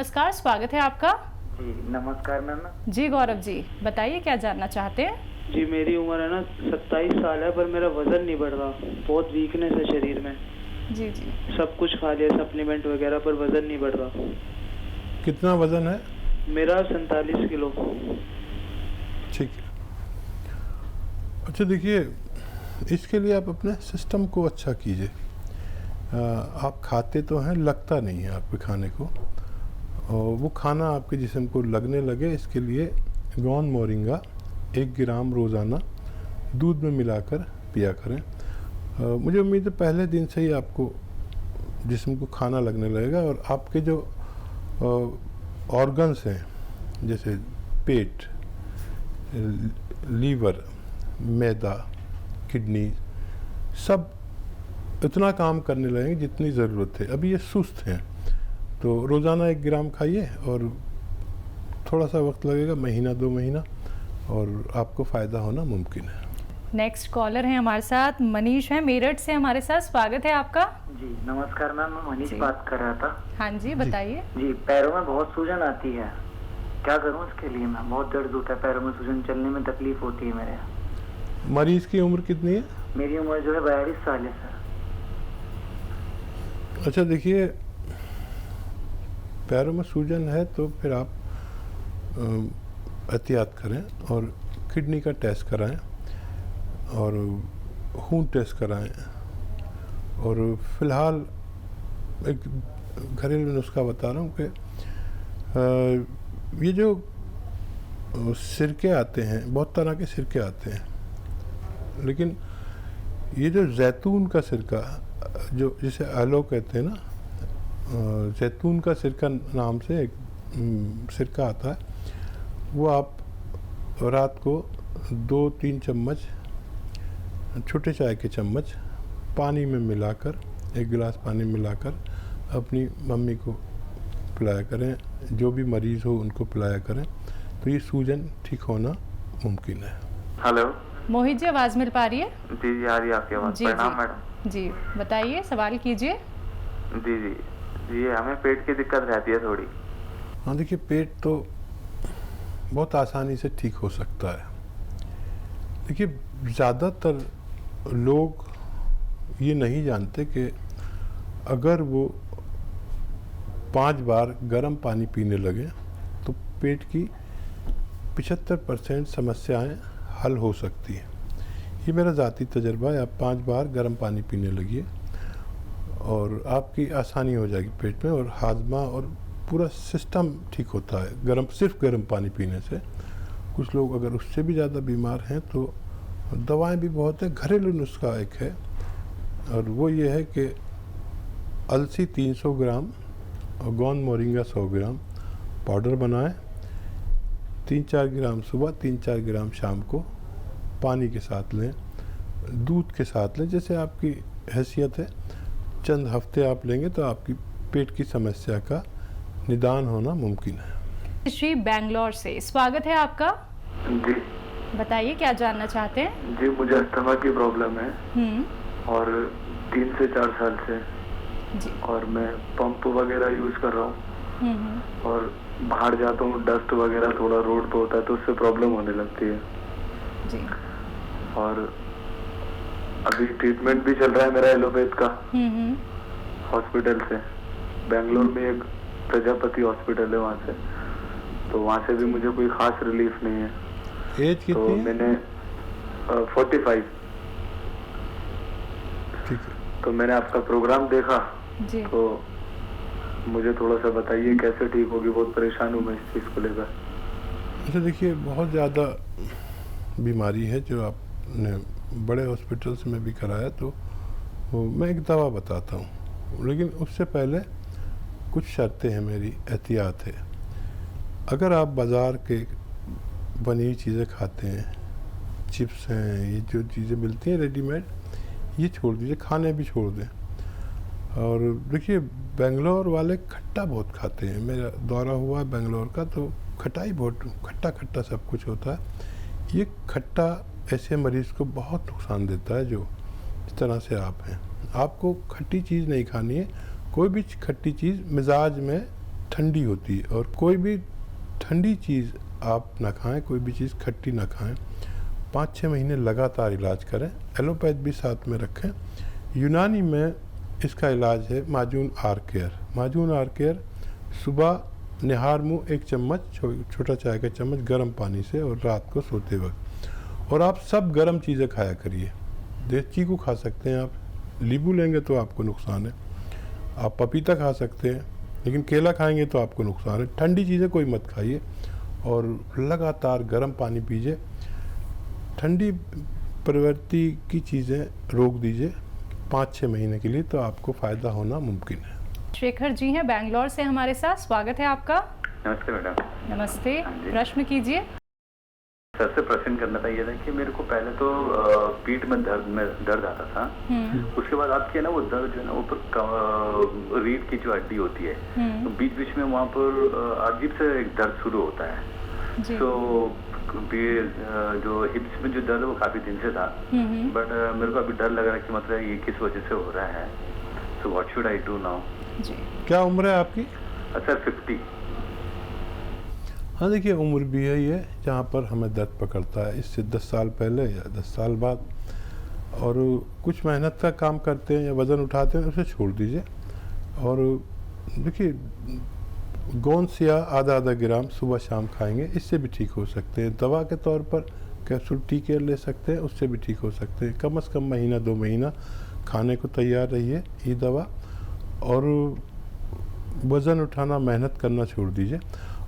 नमस्कार, स्वागत है आपका। जी नमस्कार मैम। जी गौरव जी, बताइए क्या जानना चाहते हैं। जी मेरी उम्र है ना 27 साल है, पर मेरा वजन नहीं बढ़ रहा, बहुत वीकनेस है शरीर में। जी जी। सब कुछ खा लिया सप्लीमेंट वगैरह, पर वजन नहीं बढ़ रहा। कितना वजन है? मेरा 47 किलो। ठीक है। अच्छा देखिए, इसके लिए आप अपने सिस्टम को अच्छा कीजिए। आप खाते तो हैं, लगता नहीं है आपके खाने को, और वो खाना आपके जिस्म को लगने लगे, इसके लिए गौन मोरिंगा 1 ग्राम रोज़ाना दूध में मिलाकर पिया करें। मुझे उम्मीद है पहले दिन से ही आपको जिस्म को खाना लगने लगेगा, और आपके जो ऑर्गन्स हैं जैसे पेट, लीवर, मैदा, किडनी, सब इतना काम करने लगेंगे जितनी ज़रूरत है। अभी ये सुस्त हैं, तो रोज़ाना 1 ग्राम खाइए, और थोड़ा सा वक्त लगेगा, महीना 2 महीना, और आपको फ़ायदा होना मुमकिन है। नेक्स्ट कॉलर हैं हमारे साथ, मनीष हैं मेरठ से हमारे साथ, स्वागत है आपका। जी नमस्कार मैम, मैं मनीष बात कर रहा था। हाँ जी बताइए। जी पैरों में बहुत सूजन आती है, क्या करूं इसके लिए? मैं बहुत दर्द होता है पैरों में, सूजन, चलने में तकलीफ होती है मेरे। मरीज़ की उम्र कितनी है? मेरी उम्र जो है 42 साल है सर। अच्छा देखिए, पैरों में सूजन है तो फिर आप एहतियात करें और किडनी का टेस्ट कराएं और खून टेस्ट कराएं, और फ़िलहाल एक घरेलू नुस्खा बता रहा हूँ कि ये जो सिरके आते हैं, बहुत तरह के सिरके आते हैं, लेकिन ये जो जैतून का सिरका, जो जिसे एलो कहते हैं ना, जैतून का सिरका नाम से एक सिरका आता है, वो आप रात को 2-3 चम्मच, छोटे चाय के चम्मच पानी में मिलाकर, 1 गिलास पानी मिलाकर अपनी मम्मी को पिलाया करें, जो भी मरीज़ हो उनको पिलाया करें, तो ये सूजन ठीक होना मुमकिन है। हेलो मोहित जी, आवाज़ मिल पा रही है? जी जी आ रही है आपकी आवाज़। जी प्रणाम जी। मैडम। जी बताइए, सवाल कीजिए। जी जी जी हमें पेट की दिक्कत रहती है थोड़ी। हाँ देखिए, पेट तो बहुत आसानी से ठीक हो सकता है। देखिए, ज़्यादातर लोग ये नहीं जानते कि अगर वो 5 बार गर्म पानी पीने लगे तो पेट की 75% समस्याएं हल हो सकती हैं। ये मेरा ज़ाती तजर्बा है। आप 5 बार गर्म पानी पीने लगिए और आपकी आसानी हो जाएगी पेट में, और हाजमा और पूरा सिस्टम ठीक होता है सिर्फ गर्म पानी पीने से। कुछ लोग अगर उससे भी ज़्यादा बीमार हैं तो दवाएं भी बहुत हैं। घरेलू नुस्खा एक है, और वो ये है कि अलसी 300 ग्राम और गौन मोरिंगा 100 ग्राम पाउडर बनाएं, 3-4 ग्राम सुबह, 3-4 ग्राम शाम को पानी के साथ लें, दूध के साथ लें, जैसे आपकी हैसियत है। चंद हफ्ते आप लेंगे तो आपकी पेट की समस्या का निदान होना मुमकिन है। श्री बैंगलोर से, स्वागत है आपका। जी बताइए क्या जानना चाहते हैं। जी मुझे अस्थमा की प्रॉब्लम है और 3 से 4 साल से, जी। और मैं पंप वगैरह यूज़ कर रहा हूँ, और बाहर जाता हूँ, डस्ट वगैरह थोड़ा रोड पे होता है तो उससे प्रॉब्लम होने लगती है। जी। और अभी ट्रीटमेंट भी चल रहा है मेरा एलोपैथ का हॉस्पिटल से। बेंगलोर में एक प्रजापति हॉस्पिटल है, वहाँ से, तो वहाँ से भी मुझे कोई खास रिलीफ नहीं है। एज कितनी तो है? मैंने 45। ठीक है। तो मैंने आपका प्रोग्राम देखा, जी। तो मुझे थोड़ा सा बताइए कैसे ठीक होगी, बहुत परेशान हूँ मैं इस चीज़ को लेकर। अच्छा देखिए, बहुत ज़्यादा बीमारी है जो आपने बड़े हॉस्पिटल्स में भी कराया, तो मैं एक दवा बताता हूँ, लेकिन उससे पहले कुछ शर्तें हैं, मेरी एहतियात है। अगर आप बाज़ार के बनी हुई चीज़ें खाते हैं, चिप्स हैं, ये जो चीज़ें मिलती हैं रेडीमेड, ये छोड़ दीजिए, खाने भी छोड़ दें। और देखिए, बेंगलोर वाले खट्टा बहुत खाते हैं। मेरा दौरा हुआ है बेंगलोर का, तो खटाई बहुत, खट्टा खट्टा सब कुछ होता है। ये खट्टा ऐसे मरीज़ को बहुत नुकसान देता है जो इस तरह से आप हैं। आपको खट्टी चीज़ नहीं खानी है, कोई भी खट्टी चीज़ मिजाज में ठंडी होती है, और कोई भी ठंडी चीज़ आप ना खाएं, कोई भी चीज़ खट्टी ना खाएं। 5-6 महीने लगातार इलाज करें, एलोपैथ भी साथ में रखें। यूनानी में इसका इलाज है माजून आर केयर। माजून आर केयर सुबह निहार मुँह 1 चम्मच छोटा चाय का चम्मच गर्म पानी से, और रात को सोते वक्त। और आप सब गर्म चीज़ें खाया करिए। चीकू खा सकते हैं आप, नींबू लेंगे तो आपको नुकसान है, आप पपीता खा सकते हैं, लेकिन केला खाएंगे तो आपको नुकसान है। ठंडी चीज़ें कोई मत खाइए, और लगातार गर्म पानी पीजिए। ठंडी प्रवृत्ति की चीज़ें रोक दीजिए 5-6 महीने के लिए, तो आपको फ़ायदा होना मुमकिन है। शेखर जी हैं बैंगलोर से हमारे साथ, स्वागत है आपका। नमस्ते मैडम। नमस्ते, हाँ जी। प्रश्न कीजिए। सर से प्रश्न करना था ये था कि मेरे को पहले तो पीठ में दर्द आता था। उसके बाद आपके ना वो दर्द जो है ना ऊपर रीढ़ की जो हड्डी होती है, तो बीच बीच में वहाँ पर अजीब से एक दर्द शुरू होता है। जी। तो जो हिप्स में जो दर्द है वो काफी दिन से था, बट मेरे को अभी डर लग रहा है कि मतलब ये किस वजह से हो रहा है। So what should I do now? जी। क्या उम्र है आपकी? सर 50। हाँ देखिए, उम्र भी है ये जहाँ पर हमें दर्द पकड़ता है। इससे 10 साल पहले या 10 साल बाद, और कुछ मेहनत का काम करते हैं या वज़न उठाते हैं, उसे छोड़ दीजिए। और देखिए, गोंदसिया आधा ग्राम सुबह शाम खाएंगे, इससे भी ठीक हो सकते हैं। दवा के तौर पर कैप्सूल टी केयर ले सकते हैं, उससे भी ठीक हो सकते हैं। कम से कम महीना 2 महीना खाने को तैयार रहिए ये दवा, और वज़न उठाना मेहनत करना छोड़ दीजिए।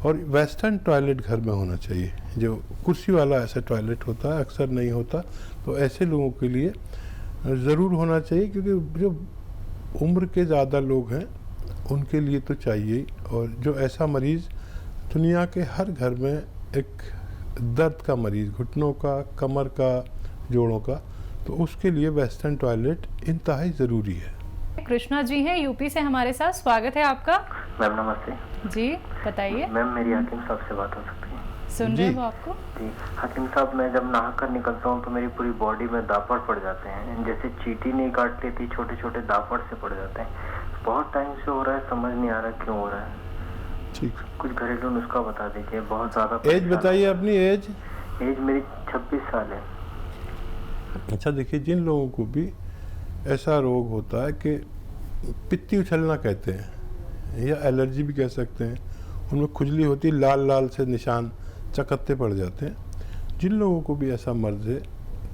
और वेस्टर्न टॉयलेट घर में होना चाहिए, जो कुर्सी वाला ऐसा टॉयलेट होता है, अक्सर नहीं होता, तो ऐसे लोगों के लिए ज़रूर होना चाहिए, क्योंकि जो उम्र के ज़्यादा लोग हैं उनके लिए तो चाहिए। और जो ऐसा मरीज़, दुनिया के हर घर में एक दर्द का मरीज़, घुटनों का, कमर का, जोड़ों का, तो उसके लिए वेस्टर्न टॉयलेट इंतहाई ज़रूरी है। कृष्णा जी हैं यूपी से हमारे साथ, स्वागत है आपका। मैम नमस्ते जी बताइए। मैम, मेरी हकीम साहब से बात हो सकती है? सुन रहे हैं वो आपको? जी हकीम साहब, मैं जब नहा कर निकलता हूँ तो मेरी पूरी बॉडी में दापड़ पड़ जाते हैं, जैसे चींटी नहीं काट लेती, छोटे छोटे दापड़ से पड़ जाते हैं। बहुत टाइम से हो रहा है, समझ नहीं आ रहा क्यों हो रहा है। ठीक, कुछ घरेलू नुस्खा बता दीजिए। बहुत ज़्यादा एज बताइए अपनी। एज मेरी 26 साल है। अच्छा देखिए, जिन लोगों को भी ऐसा रोग होता है कि पित्ती उछलना कहते हैं, या एलर्जी भी कह सकते हैं, उनमें खुजली होती है, लाल लाल से निशान चकत्ते पड़ जाते हैं, जिन लोगों को भी ऐसा मर्ज है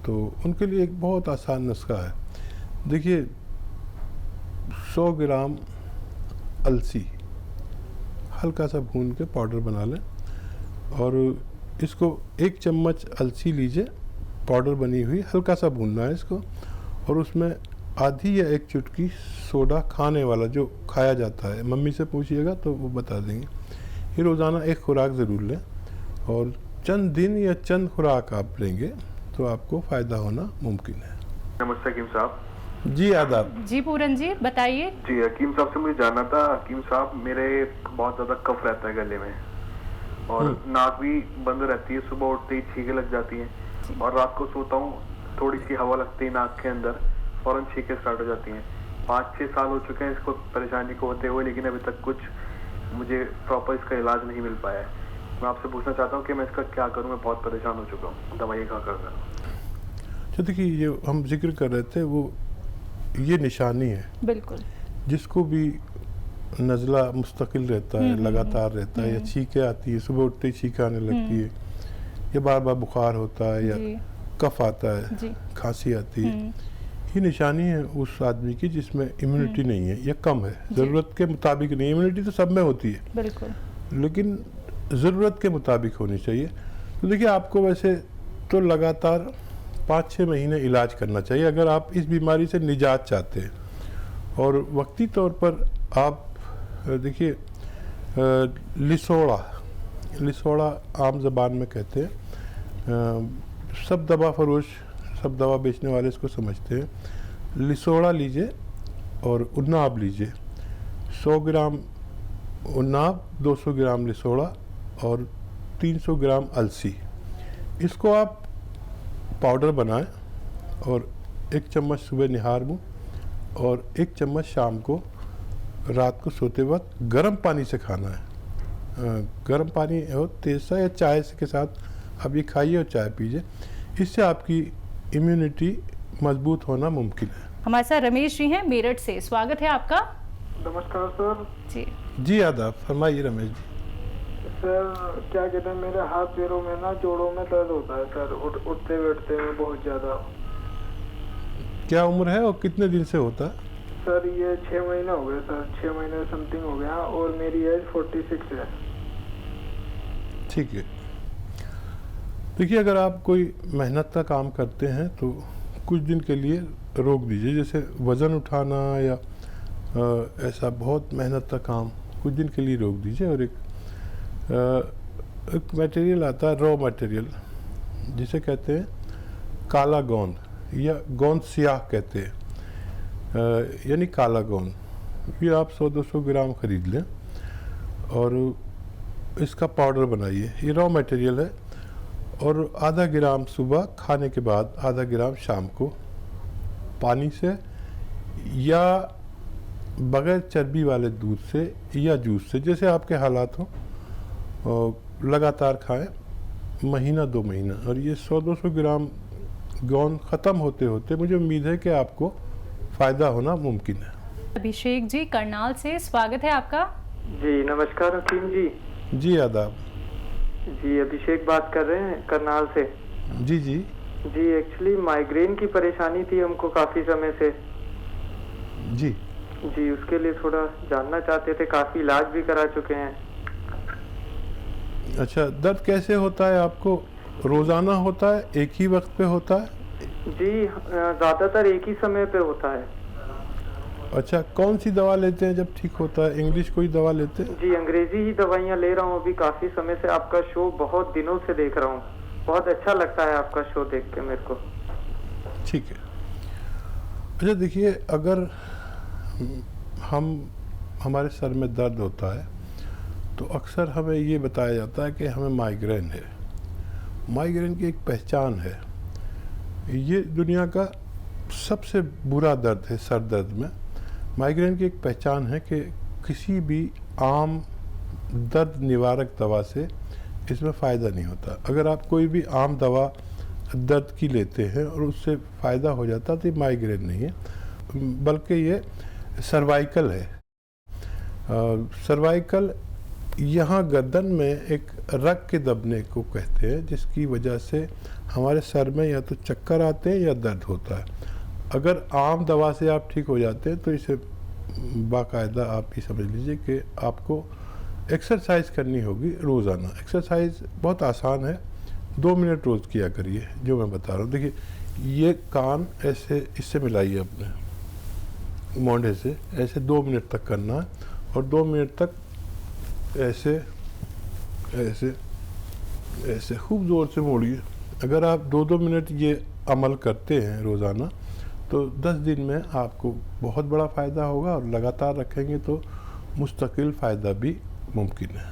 तो उनके लिए एक बहुत आसान नुस्खा है। देखिए, 100 ग्राम अलसी हल्का सा भून के पाउडर बना लें, और इसको 1 चम्मच अलसी लीजिए, पाउडर बनी हुई, हल्का सा भूनना है इसको, और उसमें आधी या 1 चुटकी सोडा खाने वाला जो खाया जाता है, मम्मी से पूछिएगा तो वो बता देंगे। ये रोज़ाना 1 खुराक ज़रूर लें, और चंद दिन या चंद खुराक आप लेंगे तो आपको फ़ायदा होना मुमकिन है। नमस्ते हकीम साहब। जी आदाब। जी पूरन जी बताइए। जी हकीम साहब से मुझे जानना था। हकीम साहब, मेरे बहुत ज्यादा कफ रहता है गले में, और नाक भी बंद रहती है, सुबह उठते ही छींके लग जाती हैं, और रात को सोता हूँ थोड़ी सी हवा लगती है नाक के अंदर, फौरन छींके स्टार्ट हो जाती हैं। 5-6 साल हो चुके हैं इसको परेशानी को होते हुए, लेकिन अभी तक कुछ मुझे प्रॉपर इसका इलाज नहीं मिल पाया है। मैं आपसे पूछना चाहता हूँ कि मैं इसका क्या करूँ? मैं बहुत परेशान हो चुका हूँ, दवाई खा कर। तो देखिए, ये हम जिक्र कर रहे थे, वो ये निशानी है। बिल्कुल। जिसको भी नज़ला मुस्तकिल रहता है, लगातार रहता है, या छींकें आती है, सुबह उठते ही छींकें आने लगती है, या बार बार बुखार होता है, या कफ आता है, खांसी आती है, ये निशानी है उस आदमी की जिसमें इम्यूनिटी नहीं है या कम है, ज़रूरत के मुताबिक नहीं। इम्यूनिटी तो सब में होती है, बिल्कुल, लेकिन ज़रूरत के मुताबिक होनी चाहिए। तो देखिए, आपको वैसे तो लगातार 5-6 महीने इलाज करना चाहिए अगर आप इस बीमारी से निजात चाहते हैं। और वक्ती तौर पर आप देखिए, लिसोड़ा आम ज़बान में कहते हैं, सब दवा फरोश, सब दवा बेचने वाले इसको समझते हैं। लिसोड़ा लीजिए और उन्नाब लीजिए, 100 ग्राम उन्नाब, 200 ग्राम लिसोड़ा और 300 ग्राम अलसी, इसको आप पाउडर बनाएं, और 1 चम्मच सुबह निहार मुँह और 1 चम्मच शाम को रात को सोते वक्त गर्म पानी से खाना है। गर्म पानी हो तेज सा या चाय के साथ आप ये खाइए और चाय पीजिए, इससे आपकी इम्यूनिटी मजबूत होना मुमकिन है। हमारे साथ रमेश जी हैं मेरठ से, स्वागत है आपका। नमस्कार सर। जी जी आदाब, फरमाइए रमेश जी। सर क्या कहते हैं, मेरे हाथ पैरों में ना जोड़ों में दर्द होता है सर, उठते बैठते में बहुत ज़्यादा। क्या उम्र है और कितने दिन से होता है? सर ये 6 महीने हो गए सर, 6 महीने समथिंग हो गया और मेरी एज 46 है। ठीक है, देखिए अगर आप कोई मेहनत का काम करते हैं तो कुछ दिन के लिए रोक दीजिए, जैसे वज़न उठाना या ऐसा बहुत मेहनत का काम कुछ दिन के लिए रोक दीजिए। और एक मटेरियल आता है, रॉ मटेरियल, जिसे कहते हैं काला गोंद या गोंद सियाह कहते हैं, यानी काला गोंद। ये आप 100-200 ग्राम खरीद लें और इसका पाउडर बनाइए। ये रॉ मटेरियल है। और आधा ग्राम सुबह खाने के बाद, आधा ग्राम शाम को पानी से या बगैर चर्बी वाले दूध से या जूस से, जैसे आपके हालात हों, लगातार खाएं, महीना 2 महीना। और ये 100-200 ग्राम गोंद ख़त्म होते होते मुझे उम्मीद है कि आपको फ़ायदा होना मुमकिन है। अभिषेक जी करनाल से, स्वागत है आपका। जी नमस्कार हकीम जी। जी आदाब। जी अभिषेक बात कर रहे हैं करनाल से। जी जी जी एक्चुअली माइग्रेन की परेशानी थी हमको काफ़ी समय से। जी जी उसके लिए थोड़ा जानना चाहते थे, काफ़ी इलाज भी करा चुके हैं। अच्छा, दर्द कैसे होता है आपको? रोज़ाना होता है, एक ही वक्त पे होता है? जी ज़्यादातर एक ही समय पे होता है। अच्छा, कौन सी दवा लेते हैं जब ठीक होता है? इंग्लिश कोई दवा लेते हैं? जी अंग्रेजी ही दवाइयाँ ले रहा हूँ अभी काफ़ी समय से। आपका शो बहुत दिनों से देख रहा हूँ, बहुत अच्छा लगता है आपका शो देख के मेरे को। ठीक है। अच्छा देखिए, अगर हमारे सर में दर्द होता है तो अक्सर हमें ये बताया जाता है कि हमें माइग्रेन है। माइग्रेन की एक पहचान है, ये दुनिया का सबसे बुरा दर्द है सर दर्द में। माइग्रेन की एक पहचान है कि किसी भी आम दर्द निवारक दवा से इसमें फ़ायदा नहीं होता। अगर आप कोई भी आम दवा दर्द की लेते हैं और उससे फ़ायदा हो जाता तो ये माइग्रेन नहीं है, बल्कि ये सर्वाइकल है। सर्वाइकल यहाँ गर्दन में एक रग के दबने को कहते हैं, जिसकी वजह से हमारे सर में या तो चक्कर आते हैं या दर्द होता है। अगर आम दवा से आप ठीक हो जाते हैं तो इसे बाकायदा आप ये समझ लीजिए कि आपको एक्सरसाइज करनी होगी रोज़ाना। एक्सरसाइज बहुत आसान है, 2 मिनट रोज़ किया करिए, जो मैं बता रहा हूँ। देखिए, ये कान ऐसे इससे मिलाइए अपने मोंढे से, ऐसे 2 मिनट तक करना है और 2 मिनट तक ऐसे ऐसे ऐसे खूब ज़ोर से मोड़िए। अगर आप 2-2 मिनट ये अमल करते हैं रोज़ाना तो 10 दिन में आपको बहुत बड़ा फ़ायदा होगा, और लगातार रखेंगे तो मुस्तकिल फ़ायदा भी मुमकिन है।